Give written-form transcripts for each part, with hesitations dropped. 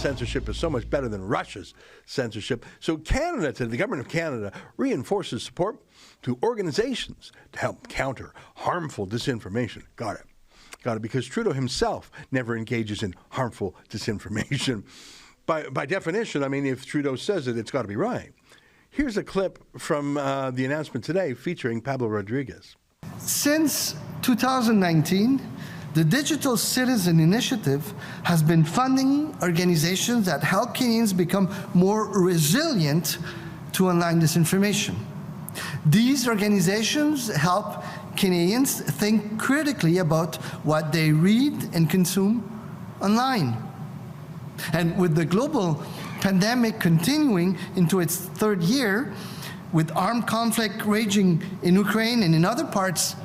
censorship is so much better than Russia's censorship. So Canada, the government of Canada, reinforces support to organizations to help counter harmful disinformation. Got it, because Trudeau himself never engages in harmful disinformation. By definition, I mean, if Trudeau says it, it's got to be right. Here's a clip from the announcement today featuring Pablo Rodriguez. Since 2019, the Digital Citizen Initiative has been funding organizations that help Canadians become more resilient to online disinformation. These organizations help Canadians think critically about what they read and consume online. And with the global pandemic continuing into its third year, with armed conflict raging in Ukraine and in other parts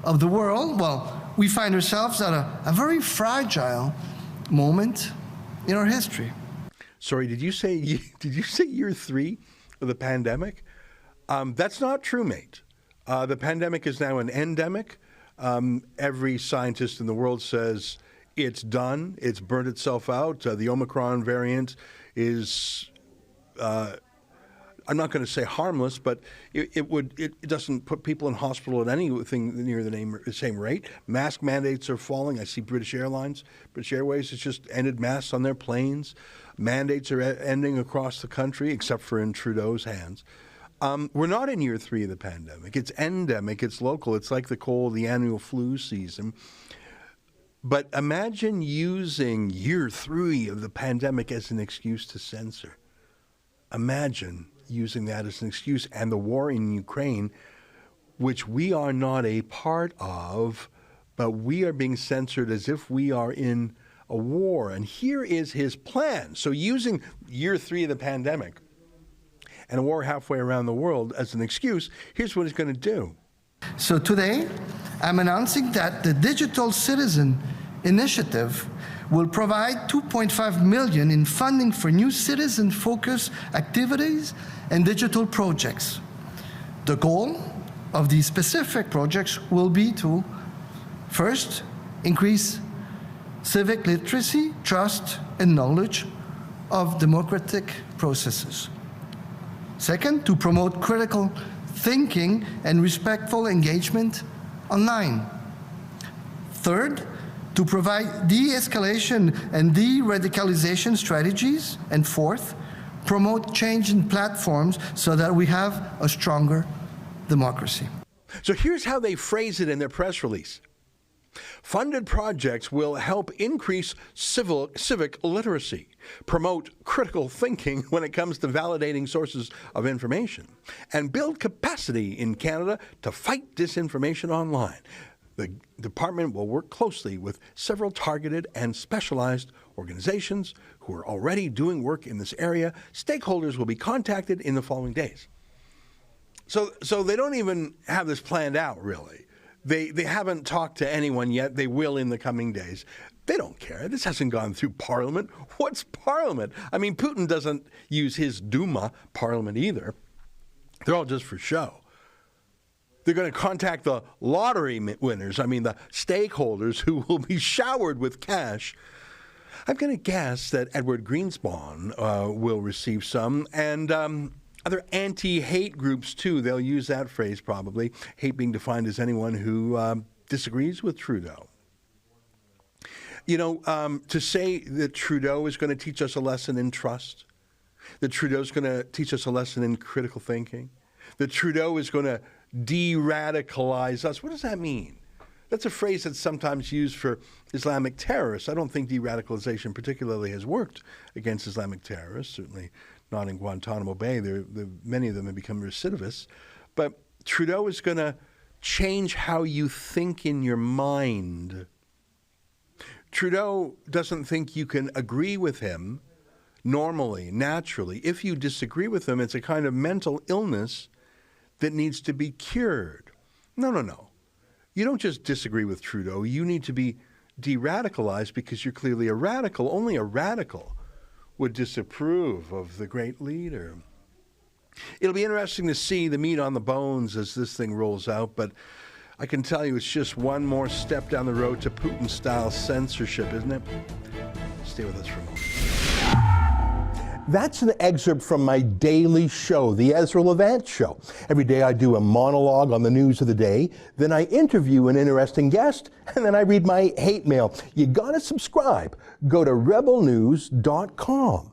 of the world, well, we find ourselves at a very fragile moment in our history. Sorry, did you say year 3 of the pandemic? That's not true, mate. The pandemic is now an endemic. Every scientist in the world says it's done. It's burnt itself out. The Omicron variant is, I'm not going to say harmless, but it doesn't put people in hospital at anything near the same rate. Mask mandates are falling. I see British Airways has just ended masks on their planes. Mandates are ending across the country, except for in Trudeau's hands. We're not in year 3 of the pandemic. It's endemic. It's local. It's like the annual flu season. But imagine using year 3 of the pandemic as an excuse to censor. Imagine using that as an excuse, and the war in Ukraine, which we are not a part of, but we are being censored as if we are in a war. And here is his plan. So using year 3 of the pandemic and a war halfway around the world as an excuse, here's what he's going to do. So today, I'm announcing that the Digital Citizen Initiative will provide $2.5 million in funding for new citizen-focused activities and digital projects. The goal of these specific projects will be to, first, increase civic literacy, trust, and knowledge of democratic processes. Second, to promote critical thinking and respectful engagement online. Third, to provide de-escalation and de-radicalization strategies. And fourth, promote change in platforms so that we have a stronger democracy. So here's how they phrase it in their press release. Funded projects will help increase civic literacy, promote critical thinking when it comes to validating sources of information, and build capacity in Canada to fight disinformation online. The department will work closely with several targeted and specialized organizations who are already doing work in this area. Stakeholders will be contacted in the following days. So they don't even have this planned out, really. They haven't talked to anyone yet. They will in the coming days. They don't care. This hasn't gone through Parliament. What's Parliament? I mean, Putin doesn't use his Duma Parliament either. They're all just for show. They're going to contact the lottery winners, the stakeholders who will be showered with cash. I'm going to guess that Edward Greenspan will receive some, and other anti-hate groups, too. They'll use that phrase, probably. Hate being defined as anyone who disagrees with Trudeau. To say that Trudeau is going to teach us a lesson in trust, that Trudeau's going to teach us a lesson in critical thinking, that Trudeau is going to de-radicalize us. What does that mean? That's a phrase that's sometimes used for Islamic terrorists. I don't think de-radicalization particularly has worked against Islamic terrorists, certainly not in Guantanamo Bay. Many of them have become recidivists. But Trudeau is going to change how you think in your mind. Trudeau doesn't think you can agree with him normally, naturally. If you disagree with him, it's a kind of mental illness that needs to be cured. No. You don't just disagree with Trudeau. You need to be de-radicalized because you're clearly a radical. Only a radical would disapprove of the great leader. It'll be interesting to see the meat on the bones as this thing rolls out, but I can tell you it's just one more step down the road to Putin-style censorship, isn't it? Stay with us for a moment. That's an excerpt from my daily show, The Ezra Levant Show. Every day I do a monologue on the news of the day, then I interview an interesting guest, and then I read my hate mail. You gotta subscribe. Go to rebelnews.com.